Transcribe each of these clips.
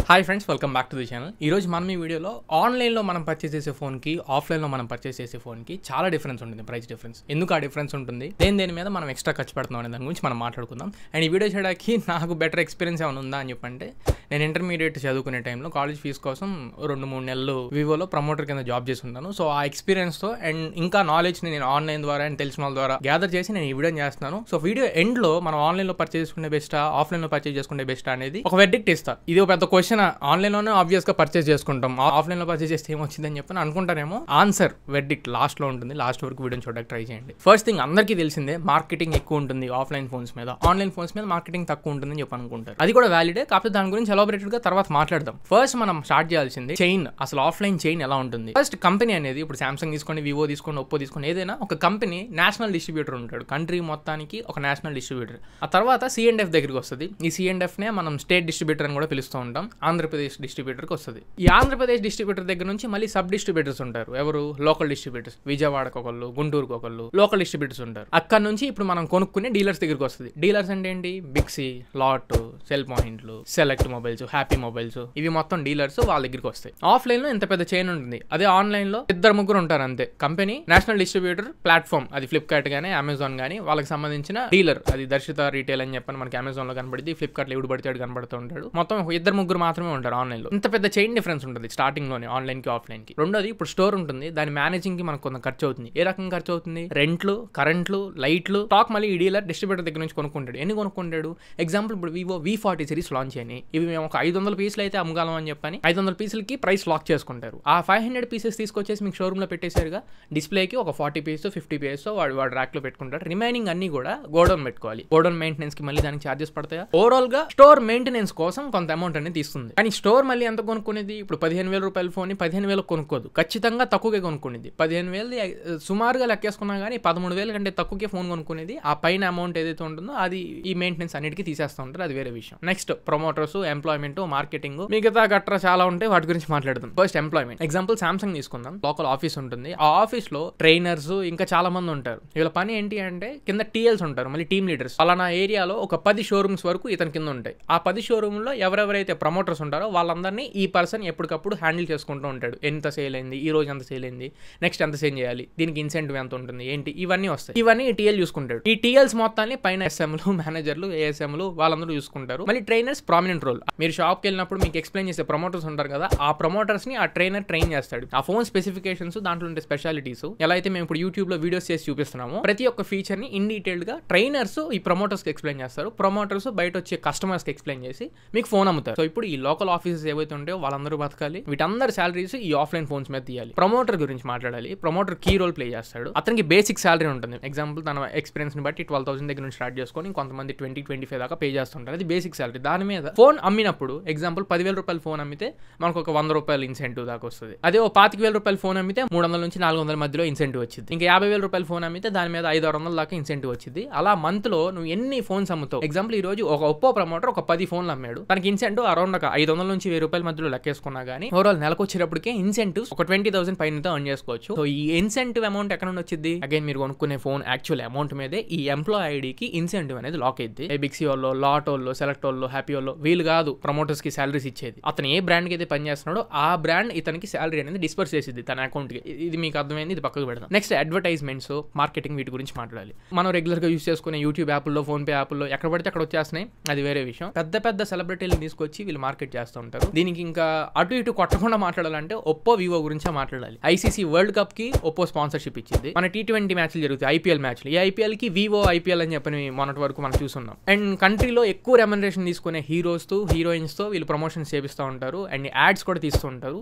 Hi friends, welcome back to the channel. ఈరోజు మనం ఈ వీడియోలో ఆన్లైన్లో మనం పర్చేస్ చేసే ఫోన్కి ఆఫ్లైన్లో మనం పర్చేస్ చేసే ఫోన్కి చాలా డిఫరెన్స్ ఉంటుంది. ప్రైస్ డిఫరెన్స్ ఎందుకు ఆ డిఫరెన్స్ ఉంటుంది, దేని మీద మనం ఎక్స్ట్రా ఖర్చు పెడుతున్నాం అనే దాని గురించి మనం మాట్లాడుకుందాం. అండ్ ఈ వీడియో చేయడానికి నాకు బెటర్ ఎక్స్పీరియన్స్ ఏమైనా ఉందా అని చెప్పంటే, నేను ఇంటర్మీడియట్ చదువుకునే టైంలో కాలేజ్ ఫీజు కోసం 2-3 నెలలు వివోలో ప్రమోటర్ కింద జాబ్ చేస్తున్నాను. సో ఆ ఎక్స్పీరియన్స్తో అండ్ ఇంకా నాలెడ్జ్ని నేను ఆన్లైన్ ద్వారా అండ్ తెలిసిన వాళ్ళ ద్వారా గ్యాదర్ చేసి నేను ఈ వీడియో చేస్తున్నాను. సో వీడియో ఎండ్లో మనం ఆన్లైన్లో పర్చేస్ చేసుకునే బెస్టా, ఆఫ్లైన్లో పర్చేస్ చేసుకునే బెస్టా అనేది ఒక వెర్డిక్ట్ ఇస్తా. ఇది ఒక పెద్ద క్వశ్చన్. ఆన్లైన్లోనే ఆబ్వియస్ గా పర్చేస్ చేసుకుంటాం, ఆఫ్లైన్లో పర్చేస్ చేస్తే ఏమొచ్చిందని చెప్పని అనుకుంటారేమో. ఆన్సర్ వెర్డిక్ట్ లాస్ట్లో ఉంటుంది. లాస్ట్ వరకు వీడియోని చూడడానికి ట్రై చేయండి. ఫస్ట్ థింగ్, అందరికీ తెలిసిందే మార్కెటింగ్ ఎక్కువ ఉంటుంది ఆఫ్లైన్ ఫోన్స్ మీద, ఆన్లైన్ ఫోన్స్ మీద మార్కెటింగ్ తక్కువ ఉంటుందని చెప్పి అనుకుంటారు. అది కూడా వ్యాలిడే, కాకపోతే దాని గురించి ఎలాబొరేటెడ్ గా తర్వాత మాట్లాడదాం. ఫస్ట్ మనం స్టార్ట్ చేయాల్సింది చైన్. అసలు ఆఫ్లైన్ చైన్ ఎలా ఉంటుంది? ఫస్ట్ కంపెనీ అనేది, ఇప్పుడు సామ్సంగ్ తీసుకోండి, వివో తీసుకోండి, ఒప్పో తీసుకోండి, ఏదైనా ఒక కంపెనీ నేషనల్ డిస్ట్రిబ్యూటర్ ఉంటాడు. కంట్రీ మొత్తానికి ఒక నేషనల్ డిస్ట్రిబ్యూటర్. ఆ తర్వాత C&F దగ్గరికి వస్తుంది. ఈ C&F నే మనం స్టేట్ డిస్ట్రిబ్యూటర్ అని కూడా పిలుస్తూ ఉంటాం. ఆంధ్రప్రదేశ్ డిస్ట్రిబ్యూటర్కి వస్తుంది. ఈ ఆంధ్రప్రదేశ్ డిస్ట్రిబ్యూటర్ దగ్గర నుంచి మళ్ళీ సబ్ డిస్ట్రిబ్యూటర్స్ ఉంటారు. ఎవరు? Local distributors. విజయవాడకు ఒకళ్ళు, గుంటూరుకు ఒకళ్ళు లోకల్ డిస్ట్రిబ్యూటర్స్ ఉంటారు. అక్కడ నుంచి ఇప్పుడు మనం కొనుక్కునే డీలర్స్ దగ్గరికి వస్తుంది. డీలర్స్ అంటే ఏంటి? బిగ్సీ, లాట్, సెల్ పాయింట్లు, సెలెక్ట్ మొబైల్స్, హ్యాపీ మొబైల్స్, ఇవి మొత్తం డీలర్స్ వాళ్ళ దగ్గరికి వస్తాయి. ఆఫ్లైన్ లో ఇంత పెద్ద చైన్ ఉంటుంది. అదే ఆన్లైన్ లో 2-3 ఉంటారు అంతే. కంపెనీ, నేషనల్ డిస్ట్రిబ్యూటర్, ప్లాట్ఫామ్, అది ఫ్లిప్కార్ట్ గానీ అమెజాన్ గానీ వాళ్ళకి సంబంధించిన డీలర్, అది దర్శిత రీటైల్ అని చెప్పని మనకి అమెజాన్ లో కనబడింది, ఫ్లిప్కార్ట్ లో ఎవడు పడితే కనబడుతూ ఉంటాడు. మొత్తం 2-3 మాత్రమే ఉంటారు ఆన్లైన్ లో. ఇంత పెద్ద చైన్ డిఫరెన్స్ ఉంటుంది స్టార్టింగ్ లోనే ఆన్లైన్ కి ఆఫ్లైన్ కి. రెండోది, ఇప్పుడు స్టోర్ ఉంటుంది, దాని మేనేజింగ్ కి మనకు కొంత ఖర్చు అవుతుంది. ఏ రకంగా ఖర్చు అవుతుంది? రెంట్లు, కరెంట్లు, లైట్లు, స్టాక్ మళ్ళీ ఈ డీలర్ డిస్ట్రిబ్యూటర్ దగ్గర నుంచి కొనుక్కుంటాడు. ఎన్ని కొనుక్కుంటాడు? ఎగ్జాంపుల్, ఇప్పుడు వివో V40 సిరీస్ లాంచ్ అయినాయి. ఇవి మేము ఒక 500 పీసులు అయితే అమ్మగలం అని చెప్పని 500 పీసులకి ప్రైస్ లాక్ చేసుకుంటారు. ఆ 500 పీసెస్ తీసుకొచ్చేసి మీకు షోరూమ్ లో పెట్టేశారుగా, డిస్ప్లేకి ఒక 40 పీస్ 50 పీస్ వాడు ర్యాక్ లో పెట్టుకుంటారు. రిమైనింగ్ అన్ని కూడా గోడౌన్ పెట్టుకోవాలి. గోడౌన్ మెయింటెనెన్స్ కి మళ్ళీ దానికి చార్జెస్ పడతాయా? ఓవరాల్ గా స్టోర్ మెయింటెనెన్స్ కోసం కొంత అమౌంట్ అనేది తీస్తుంది. కానీ స్టోర్ మళ్ళీ ఎంత కొనుక్కునేది? ఇప్పుడు 15,000 రూపాయల ఫోన్ 15,000 కొనుక్కోదు, ఖచ్చితంగా తక్కువగా కొనుక్కునేది. 15,000 సుమారుగా లెక్కేసుకున్నా కానీ 13,000 కంటే తక్కువకే ఫోన్ కొనుక్కునేది. ఆ పైన అమౌంట్ ఏదైతే ఉంటుందో అది ఈ మెయింటెనెన్స్ అన్నిటికీ తీసేస్తూ ఉంటారు. అది వేరే విషయం. నెక్స్ట్, ప్రమోటర్స్, ఎంప్లాయ్మెంట్, మార్కెటింగ్, మిగతా గట్రా చాలా ఉంటాయి. వాటి గురించి మాట్లాడుతాం. First employment. ఎగ్జాంపుల్ సామ్సంగ్ తీసుకుందాం. లోకల్ ఆఫీస్ ఉంటుంది. ఆ ఆఫీస్ లో ట్రైనర్స్ ఇంకా చాలా మంది ఉంటారు. వీళ్ళ పని ఏంటి అంటే, కింద టీఎల్స్ ఉంటారు, మళ్ళీ టీమ్ లీడర్స్. అలానా ఏరియాలో ఒక 10 షోరూమ్స్ వరకు ఇతని కింద ఉంటాయి. ఆ 10 షోరూమ్ లో ఎవరెవరైతే ప్రమోటర్స్ ఉంటారో వాళ్ళందరినీ ఈ పర్సన్ ఎప్పటికప్పుడు హ్యాండిల్ చేసుకుంటూ ఉంటాడు. ఎంత సేల్ అయింది, ఈ రోజు ఎంత సేల్ అయింది, నెక్స్ట్ ఎంత సేల్ చేయాలి, దీనికి ఇన్సెంటివ్ ఎంత ఉంటుంది, ఏంటి, ఇవన్నీ వస్తాయి. ఇవన్నీ టీఎల్ చూసుకుంటాడు. ఈ టీఎల్స్ మొత్తాన్ని పైన ఎస్ఎంలు, మేనేజర్లు, ఏఎస్ఎంలు వాళ్ళందరూ చూసుకుంటారు. మళ్ళీ ట్రైనర్స్ ప్రామినెంట్ రోల్. మీరు షాప్కి వెళ్ళినప్పుడు మీకు ఎక్స్ప్లెయిన్ చేసే ప్రమోటర్స్ ఉంటారు కదా, ఆ ప్రమోటర్స్ ని ఆ ట్రైనర్ ట్రైన్ చేస్తాడు. ఆ ఫోన్ స్పెసిఫికేషన్స్, దాంట్లో ఉండే స్పెషాలిటీస్, ఎలా అయితే మేము ఇప్పుడు యూట్యూబ్ లో వీడియోస్ చేసి చూపిస్తున్నామో, ప్రతి ఒక్క ఫీచర్ ని ఇన్ డీటెయిల్డ్ గా ట్రైనర్స్ ఈ ప్రమోటర్స్ కి ఎక్స్ప్లెయిన్ చేస్తారు. ప్రమోటర్స్ బయట వచ్చే కస్టమర్స్ కి ఎక్స్ప్లెయిన్ చేసి మీకు ఫోన్ అమ్ముతారు. సో ఇప్పుడు ఈ లోకల్ ఆఫీసెస్ ఏవైతే ఉంటాయో వాళ్ళందరూ బతకాలి. వీటందరి సాలరీస్ ఈ ఆఫ్లైన్ ఫోన్స్ మీద తీయాలి. ప్రమోటర్ గురించి మాట్లాడాలి. ప్రమోటర్ కీ రోల్ ప్లే చేస్తాడు. అతనికి బేసిక్ సాలరీ ఉంటుంది. ఎగ్జాంపుల్, తన ఎక్స్పీరియన్స్ ని బట్టి 12,000 దగ్గర నుంచి స్టార్ట్ చేసుకొని కొంతమంది 20-25 దాకా పే చేస్తుంటారు. అది బేసిక్ సాలరీ. దాని మీద ఫోన్ అమ్మినప్పుడు, ఎగ్జాంపుల్ 10,000 రూపాయల ఫోన్ అమ్మితే మనకు ఒక 100 రూపాయలు ఇన్సెంటివ్ దాకా వస్తుంది. అదే ఓ 25,000 రూపాయల ఫోన్ అమ్మితే 300 నుంచి 400 మధ్యలో ఇన్సెంటివ్ వచ్చింది. ఇంకా 50,000 రూపాయల ఫోన్ అమ్మితే దాని మీద 500-600 దాకా ఇన్సెంటివ్ వచ్చింది. అలా మంత్ లో నువ్వు ఎన్ని ఫోన్స్ అమ్ముతావు? ఎగ్జాంపుల్, ఈ రోజు ఒక ఒప్పో ప్రమోటర్ ఒక 10 ఫోన్లు అమ్మాడు. తనకి ఇన్సెంటివ్ అరౌండ్ ఒక 500 నుంచి 1000 రూపాయల మధ్యలో లెక్కేసుకున్నా గానీ ఓవరాల్ నెలకు వచ్చేటప్పటికే ఇన్సెంటివ్స్ ఒక 20,000 పైన ఎర్న్ చేసుకోవచ్చు. సో ఈ ఇన్సెంటివ్ అమౌంట్ ఎక్కడ నుండి వచ్చింది? అగైన్ మీరు కొనుక్కునే ఫోన్ యాక్చువల్ అమౌంట్ మీదే ఈ ఎంప్లాయ్ ఐడికి ఇన్సెంటివ్ అనేది లాక్ అయింది. బిగ్సీ వాళ్ళు, లాట్ వాళ్ళు, సెలెక్ట్ వాళ్ళు, హ్యాపీ వాళ్ళు, వీళ్ళు కాదు ప్రమోటర్స్ కి సాలరీస్ ఇచ్చేది. అతను ఏ బ్రాండ్ కి అయితే పని చేస్తున్నాడో ఆ బ్రాండ్ ఇతనికి సాలరీ అనేది డిస్పర్స్ చేసింది తన అకౌంట్ కి. ఇది మీకు అర్థమైంది, ఇది పక్కకు పెడదాం. నెక్స్ట్, అడ్వర్టైజ్మెంట్స్, మార్కెటింగ్, వీటి గురించి మాట్లాడాలి. మనం రెగ్యులర్ గా యూస్ చేసుకునే యూట్యూబ్ యాప్లో, ఫోన్ పే యాప్లో ఎక్కడ పడితే అక్కడ వచ్చేస్తున్నాయి, అది వేరే విషయం. పెద్ద పెద్ద సెలబ్రిటీలు తీసుకొచ్చి వీళ్ళు మార్కెట్ చేస్తూ ఉంటారు. దీనికి ఇంకా అటు ఇటు కొట్టకుండా మాట్లాడాలంటే ఒప్పో, వివో గురించే మాట్లాడాలి. ICC వరల్డ్ కప్ కి ఒప్పో స్పాన్సర్షిప్ ఇచ్చింది. మన T20 మ్యాచ్లు జరుగుతాయి, IPL మ్యాచ్లు. ఈ IPL కి వివో IPL అని చెప్పని మొన్నటి వరకు మనం చూస్తున్నాం. అండ్ కంట్రీలో ఎక్కువ రెమ్యునరేషన్ తీసుకునే హీరోస్ తో, హీరోయిన్స్ తో వీళ్ళు ప్రమోషన్స్ చేపిస్తూ ఉంటారు. అండ్ యాడ్స్ కూడా తీస్తూ ఉంటారు.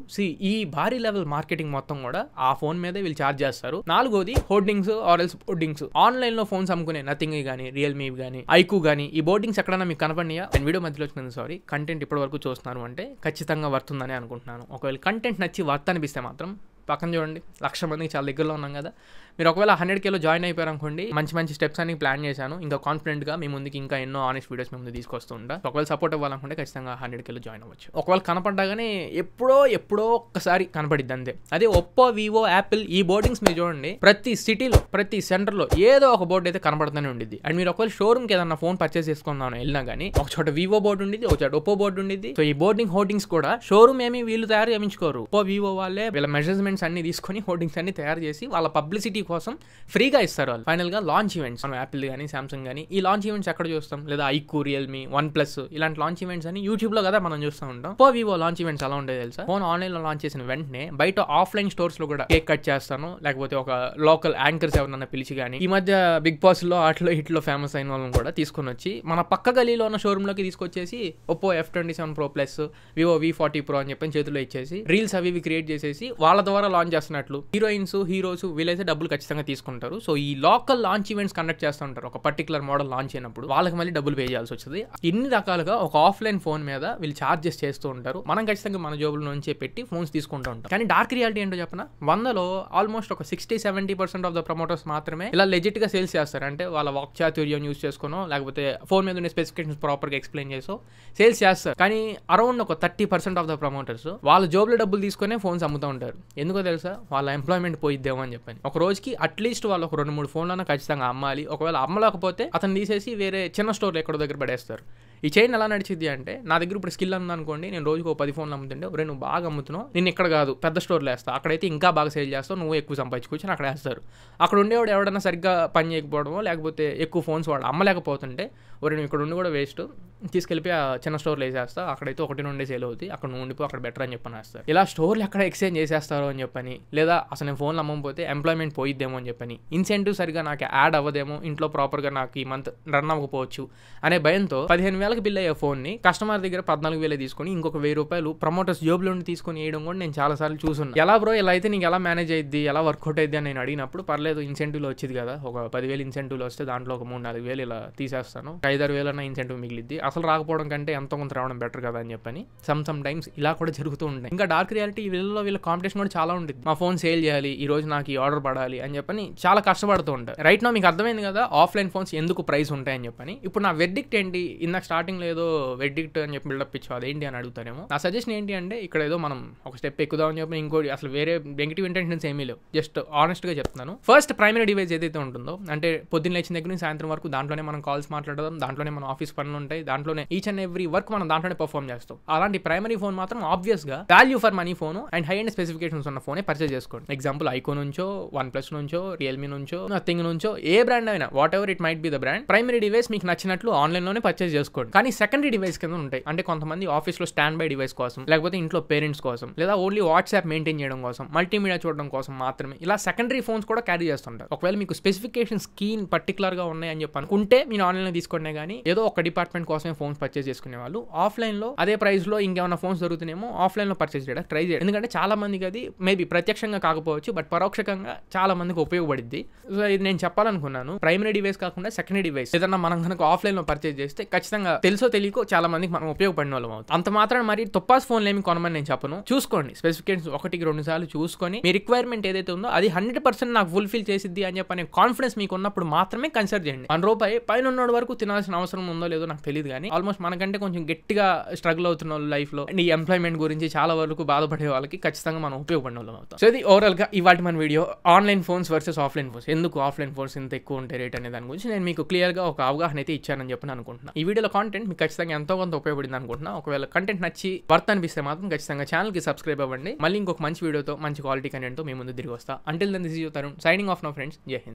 ఈ భారీ లెవెల్ మార్కెటింగ్ మొత్తం కూడా ఆ ఫోన్ మీదే వీళ్ళు చార్జ్ చేస్తారు. నాలుగోది, hoardings or else boardings. Online లో ఫోన్స్ అమ్ముకునే నథింగ్ గానీ, రియల్మీ గానీ, ఐకు గానీ, ఈ బోర్డింగ్స్ ఎక్కడైనా మీకు కనపడినాయా? అండ్ వీడియో మధ్యలో వచ్చింది, సారీ, కంటెంట్ ఇప్పటి వరకు చూస్తున్నారు అంటే ఖచ్చితంగా వర్తుందని అనుకుంటున్నాను. ఒకవేళ కంటెంట్ నచ్చి వర్త్ అనిపిస్తే మాత్రం పక్కన చూడండి 1,00,000 మందికి చాలా దగ్గరలో ఉన్నాం కదా. మీరు ఒకవేళ 100Kలో జాయిన్ అయిపోయారు అనుకోండి, మంచి స్టెప్స్ అన్ని ప్లాన్ చేశాను. ఇంకా కాన్ఫిడెంట్గా మీ ముందుకి ఇంకా ఎన్నో ఆనెస్ట్ వీడియోస్ మీ ముందు తీసుకొస్తూ ఉంటా. ఒకవేళ సపోర్ట్ అవ్వాలనుకుంటే ఖచ్చితంగా 100Kలో జాయిన్ అవ్వచ్చు. ఒకవేళ కనపడ్డాగానే ఎప్పుడో ఒక్కసారి కనపడిద్ది అంతే. అదే ఒప్పో, వివో, యాపిల్ ఈ బోర్డింగ్స్ మీరు చూడండి, ప్రతి సిటీలో ప్రతి సెంటర్లో ఏదో ఒక బోర్డు అయితే కనపడుతూనే ఉండిద్ది. అండ్ మీరు ఒకవేళ షోరూమ్కి ఏదన్నా ఫోన్ పర్చేస్ చేసుకుందాం వెళ్ళినా కానీ ఒక చోట వివో బోర్డు ఉండిద్ది, ఒక చోట ఒప్పో బోర్డు ఉండిద్ది. సో ఈ హోర్డింగ్స్ కూడా షోరూమ్ ఏమి వీళ్ళు తయారు చేయించుకోరు. ఒప్పో, వివో వాళ్ళే వీళ్ళ మెజర్మెంట్స్ అన్ని తీసుకొని హోర్డింగ్స్ అన్ని తయారు చేసి వాళ్ళ పబ్లిసిటీ కోసం ఫ్రీగా ఇస్తారు వాళ్ళు. ఫైనల్ గా లాంచ్ ఈవెంట్స్ మనం యాపిల్ కానీ సామ్సంగ్ కానీ ఈ లాంచ్ ఈవెంట్స్ ఎక్కడ చూస్తాం, లేదా ఐక్యూ, రియల్మీ, OnePlus ఇలాంటి లాంచ్ ఈవెంట్స్ అని యూట్యూబ్ లో కదా మనం చూస్తూ ఉంటాం. ఒప్పో, వివో లాంచ్ ఈవెంట్స్ ఎలా ఉంటాయి తెలుసా? ఫోన్ ఆన్లైన్ లో లాంచ్ చేసిన వెంటనే బయట ఆఫ్లైన్ స్టోర్స్ లో కూడా కేక్ కట్ చేస్తాను, లేకపోతే ఒక లోకల్ యాంకర్స్ ఎవరన్నా పిలిచి కానీ ఈ మధ్య బిగ్ బాస్ లో అట్లో హిట్లో ఫేమస్ అయిన వాళ్ళని కూడా తీసుకొని వచ్చి మన పక్క గలీలో ఉన్న షోరూమ్ లోకి తీసుకొచ్చేసి Oppo F27 Pro Plus, Vivo V40 Pro అని చెప్పి చేతిలో ఇచ్చేసి రీల్స్ అవి క్రియేట్ చేసేసి వాళ్ళ ద్వారా లాంచ్ చేస్తున్నట్లు హీరోయిన్స్, హీరోస్ వీళ్ళైతే డబ్బులు ఖచ్చితంగా తీసుకుంటారు. సో ఈ లోకల్ లాంచ్ ఈవెంట్స్ కండక్ట్ చేస్తూ ఉంటారు. ఒక పర్టికులర్ మోడల్ లాంచ్ అయినప్పుడు వాళ్ళకి మళ్ళీ డబ్బులు పే చేయాల్సి వస్తుంది. ఇన్ని రకాలుగా ఒక ఆఫ్లైన్ ఫోన్ మీద వీళ్ళు చార్జెస్ చేస్తూ ఉంటారు. మనం ఖచ్చితంగా మన జోబుల నుంచే పెట్టి ఫోన్స్ తీసుకుంటూ ఉంటాం. కానీ డార్క్ రియాలిటీ ఏంటో చెప్పనా, 100లో ఆల్మోస్ట్ ఒక 60-70% ఆఫ్ ద ప్రమోటర్స్ మాత్రమే ఇలా లెజిట్ గా సేల్స్ చేస్తారు. అంటే వాళ్ళ వాక్చాతుర్యం యూస్ చేసుకోనో లేకపోతే ఫోన్ మీద ఉన్న స్పెసిఫికేషన్స్ ప్రాపర్ గా ఎక్స్ప్లెయిన్ చేసో సేల్స్ చేస్తారు. కానీ అరౌండ్ ఒక 30% ఆఫ్ ద ప్రమోటర్స్ వాళ్ళ జోబులో డబ్బులు తీసుకునే ఫోన్స్ అమ్ముతూ ఉంటారు. ఎందుకో తెలుసా? వాళ్ళ ఎంప్లాయ్మెంట్ పోయిద్దేమో అని చెప్పని. ఒక రోజుకి అట్లీస్ట్ వాళ్ళు ఒక 2-3 ఫోన్లను ఖచ్చితంగా అమ్మాలి. ఒకవేళ అమ్మలేకపోతే అతను తీసేసి వేరే చిన్న స్టోర్లు ఎక్కడో దగ్గర పడేస్తారు. ఈ చైన్ ఎలా నడిచిద్ది అంటే, నా దగ్గర ఇప్పుడు స్కిల్ ఉందనుకోండి, నేను రోజుకు 10 ఫోన్లు అమ్ముతుంటే, ఒరే నువ్వు బాగా అమ్ముతున్నావు, నేను ఇక్కడ కాదు పెద్ద స్టోర్లో వేస్తా, అక్కడైతే ఇంకా బాగా సేల్ చేస్తావు, నువ్వు ఎక్కువ సంపాదించుకొచ్చి అక్కడ వేస్తారు. అక్కడ ఉండేవాడు ఎవడన్నా సరిగ్గా పని చేయకపోవడమో లేకపోతే ఎక్కువ ఫోన్స్ వాడు అమ్మలేకపోతుంటే, ఒరే నువ్వు ఇక్కడ ఉండి కూడా వేస్ట్, తీసుకెళ్ళిపోయి ఆ చిన్న స్టోర్లో వేసేస్తా, అక్కడైతే 1-2 సేల్ అవుతాయి, అక్కడ నువ్వు ఉండిపో, అక్కడ బెటర్ అని చెప్పని వేస్తారు. ఇలా స్టోర్లు ఎక్కడ ఎక్స్చేంజ్ చేసేస్తారో అని చెప్పని, లేదా అసలు నేను ఫోన్లు అమ్మకపోతే ఎంప్లాయ్మెంట్ పోయిద్దేమో అని చెప్పని, ఇన్సెంటివ్ సరిగా నాకు యాడ్ అవ్వదేమో, ఇంట్లో ప్రాపర్గా నాకు ఈ మంత్ రన్ అవ్వకపోవచ్చు అనే భయంతో 15,000కి బిల్ అయ్యే ఫోన్ని కస్టమర్ దగ్గర 14,000 తీసుకొని ఇంకొక 1,000 రూపాయలు ప్రమోటర్స్ జోబులో నుండి తీసుకొని వేయడం కూడా నేను చాలా సార్లు చూసున్నాను. ఎలా బ్రో ఇలా అయితే నీకు ఎలా మేనేజ్ అయ్యిద్ది, ఎలా వర్కౌట్ అయ్యిద్ది అని నేను అడిగినప్పుడు, పర్లేదు ఇన్సెంటివ్లో వచ్చేది కదా, ఒక 10,000 ఇన్సెంటివ్లో వస్తే దాంట్లో ఒక 3-4,000 ఇలా తీసేస్తాను, 5-6,000 అన్న ఇన్సెంటివ్ మిగిలిద్ది, అసలు రాకపోవడం కంటే ఎంతో కొంత రావడం బెటర్ కదా అని చెప్పని సమ్ టైమ్స్ ఇలా కూడా జరుగుతూ ఉంటాయి. ఇంకా డార్క్ రియాలిటీ వీళ్ళ కాంపిటీషన్ కూడా చాలా ఉంటుంది. మా ఫోన్ సేల్ చేయాలి, ఈ రోజు నాకు ఈ ఆర్డర్ పడాలి అని చెప్పని చాలా కష్టపడుతూ ఉంటారు. రైట్ నా మీకు అర్థమైంది కదా ఆఫ్లైన్ ఫోన్స్ ఎందుకు ప్రైస్ ఉంటాయని చెప్పని. ఇప్పుడు నా వెర్డిక్ట్ ఏంటి, ఇందాక స్టార్టింగ్ ఏదో వెర్డిక్ట్ అని చెప్పి బిల్డప్ ఇచ్చావు అదేంటి అని అడుగుతారేమో. నా సజెషన్ ఏంటి అంటే, ఇక్కడ ఏదో మనం ఒక స్టెప్ ఎక్కుదామని చెప్పి ఇంకోటి అసలు వేరే నెగిటివ్ ఇంటెన్షన్స్ ఏమీ లేవు, జస్ట్ ఆనెస్ట్ గా చెప్తున్నాను. ఫస్ట్ ప్రైమరీ డివైస్ ఏదైతే ఉంటుందో, అంటే పొద్దున్న లేచిన దగ్గర నుంచి సాయంత్రం వరకు దాంట్లోనే మనం కాల్స్ మాట్లాడదాం, దాంట్లోనే మన ఆఫీస్ పనులు ఉంటాయి, దాంట్లోనే ఈచ్ అండ్ ఎవ్రీ వర్క్ మనం దాంట్లోనే పర్ఫామ్ చేస్తాం. అలాంటి ప్రైమరీ ఫోన్ మాత్రం ఆబ్వియస్ గా value for money phone and high and specifications ఉన్న ఫోనే పర్చేస్ చేసుకోండి. ఎగ్జాంపుల్ ఐకో నుంచో, OnePlus నుంచో, రియల్మీ నుంచో, నథింగ్ నుంచో, ఏ బ్రాండ్ అయినా what ever it might be the brand, primary device మీకు నచ్చినట్లు ఆన్లైన్ లోనే పర్చేస్ చేసుకోండి. కానీ సెకండరీ డివైస్ కింద ఉంటాయి. అంటే కొంతమంది ఆఫీస్ లో స్టాండ్ బై డివైస్ కోసం, లేకపోతే ఇంట్లో పేరెంట్స్ కోసం, లేదా ఓన్లీ వాట్సాప్ మెయింటైన్ చేయడం కోసం, మల్టీమీడియా చూడడం కోసం మాత్రమే ఇలా సెకండరీ ఫోన్స్ కూడా క్యారీ చేస్తుంటారు. ఒకవేళ మీకు స్పెసిఫికేషన్స్ కీన్ పర్టికులర్ గా ఉన్నాయి అని చెప్పి అనుకుంటే మీరు ఆన్లైన్ లో తీసుకునే కానీ ఏదో ఒక డిపార్ట్మెంట్ కోసమే ఫోన్స్ పర్చేస్ చేసుకునే వాళ్ళు ఆఫ్లైన్ లో అదే ప్రైస్ లో ఇంకేమైనా ఫోన్స్ దొరుకుతున్నాయేమో ఆఫ్లైన్ లో పర్చేస్ చేయడానికి ట్రై చేయండి. ఎందుకంటే చాలా మందికి అది మేబీ ప్రత్యక్షంగా కాకపోవచ్చు, బట్ పరోక్షంగా చాలా మందికి ఉపయోగపడింది. సో ఇది నేను చెప్పాలనుకున్నాను. ప్రైమరీ డివైస్ కాకుండా సెకండరీ డివైస్ ఏదన్నా మనం కనుక ఆఫ్లైన్ లో పర్చేస్ చేస్తే ఖచ్చితంగా తెలుసో తెలియకో చాలా మందికి మనం ఉపయోగపడిన వాళ్ళం అవుతుంది. అంత మాత్రం మరి తొప్పాస్ ఫోన్లు ఏమి కొనమని నేను చెప్పను. చూసుకోండి స్పెసిఫికేషన్స్ 1-2 సార్లు చూసుకొని మీ రిక్వైర్మెంట్ ఏదైతే ఉందో అది 100% నాకు ఫుల్ఫిల్ చేసిద్ది అని చెప్పి కాన్ఫిడెన్స్ మీకు ఉన్నప్పుడు మాత్రమే కన్సిడర్ చేయండి. ₹1 పైన ఉన్నోడి వరకు తినాల్సిన అవసరం ఉందో లేదో నాకు తెలియదు, కానీ ఆల్మోస్ట్ మనకంటే కొంచెం గట్టిగా స్ట్రగుల్ అవుతున్న వాళ్ళు లైఫ్ లో అండ్ ఈ ఎంప్లాయ్మెంట్ గురించి చాలా వరకు బాధపడే వాళ్ళకి ఖచ్చితంగా మనం ఉపయోగపడిన వాళ్ళం అవుతాం. సో ఇది ఓవరాల్ గా ఇవాటి మన video online phones versus offline phones, ఎందుకు ఆఫ్లైన్ ఫోన్స్ ఇంత ఎక్కువ ఉంటాయి రేట్ అనే దాని గురించి నేను మీకు క్లియర్ గా ఒక అవగాహన అయితే ఇచ్చానని చెప్పి అనుకుంటున్నా. ఈ వీడియోలో కాంటెంట్ మీకు ఖచ్చితంగా ఎంతో కొంత ఉపయోగపడింది అనుకుంటున్నా. ఒకవేళ కంటెంట్ నచ్చి వర్త్ అనిపిస్తే మాత్రం ఖచ్చితంగా ఛానల్ కి సబ్స్క్రైబ్ అవ్వండి. మళ్ళీ ఇంకొక మంచి వీడియోతో మంచి క్వాలిటీ కంటెంట్ తో మీ ముందు తిరిగి వస్తా. Until then this is your Tarun signing off now friends. జై హింద్.